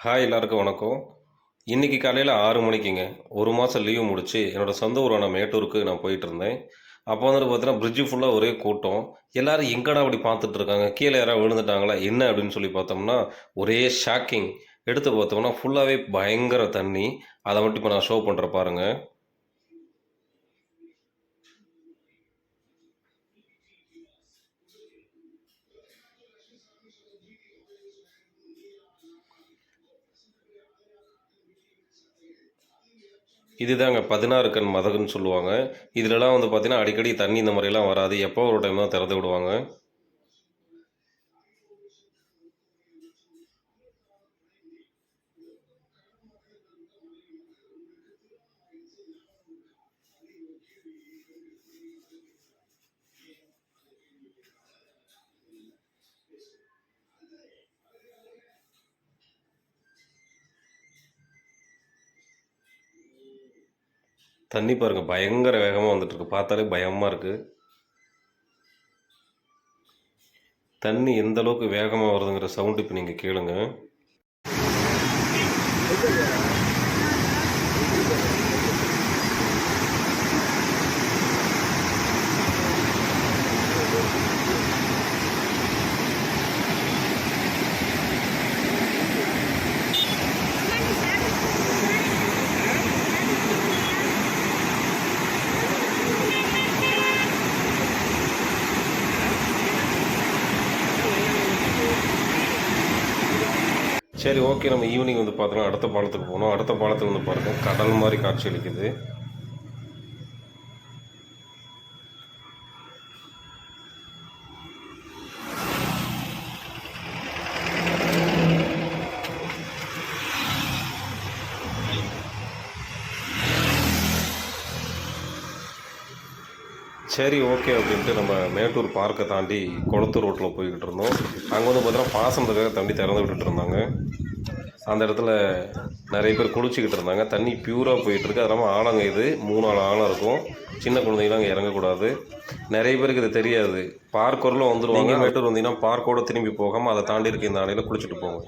Hi எல்லாருக்கும் வணக்கம். இன்னைக்கு காலையில் 6 மணிக்குங்க 1 மாதம் லீவு முடிச்சு என்னோட சொந்த ஊரான மேட்டூருக்கு நான் போயிட்டு இருந்தேன். அப்போ வந்துட்டு பார்த்தீங்கன்னா பிரிட்ஜு ஃபுல்லாக ஒரே கூட்டம். எல்லாரும் எங்கடா அப்படி பார்த்துட்டு இருக்காங்க, கீழே யாராவது விழுந்துட்டாங்களா என்ன அப்படின்னு சொல்லி பார்த்தோம்னா ஒரே ஷாக்கிங். எடுத்து பார்த்தோம்னா ஃபுல்லாகவே பயங்கர தண்ணி. அதை மட்டும் இப்போ நான் ஷோ பண்ணுற பாருங்க. இதுதாங்க 16 கண் மதகுன்னு சொல்லுவாங்க. இதுலலாம் வந்து பார்த்தீங்கன்னா அடிக்கடி தண்ணி இந்த மாதிரிலாம் வராது. எப்போ ஒரு டைம் தான் திறந்து விடுவாங்க. தண்ணி பாருங்க பயங்கர வேகமாக வந்துட்டு இருக்கு. பார்த்தாலே பயமாக இருக்கு. தண்ணி எந்த அளவுக்கு வேகமாக வருதுங்கிற சவுண்டு இப்போ நீங்கள் கேளுங்க. சரி, ஓகே. நம்ம ஈவினிங் வந்து பார்த்தோன்னா அடுத்த பாலத்துக்கு போனோம். அடுத்த பாலத்தில் வந்து பாருங்கள் கடல் மாதிரி காட்சி அளிக்குது. சரி, ஓகே அப்படின்ட்டு நம்ம மேட்டூர் பார்க்கை தாண்டி குளத்தூர் ரோட்டில் போய்கிட்டு இருந்தோம். அங்கே வந்து பார்த்தீங்கன்னா பாசனத்துக்காக தண்ணி திறந்து விட்டுட்டு இருந்தாங்க. அந்த இடத்துல நிறைய பேர் குளிச்சுக்கிட்டு இருந்தாங்க. தண்ணி பியூராக போயிட்டுருக்கு. அது இல்லாமல் ஆழங்க இது 3-4 ஆழம் இருக்கும். சின்ன குழந்தைங்களாம் அங்கே இறங்கக்கூடாது. நிறைய பேருக்கு இது தெரியாது. பார்க் வரலும் வந்துடுவாங்க. மேட்டூர் வந்தீங்கன்னா பார்க்கோடு திரும்பி போகாமல் அதை தாண்டி இருக்க இந்த ஆலையில் குளிச்சுட்டு போங்க.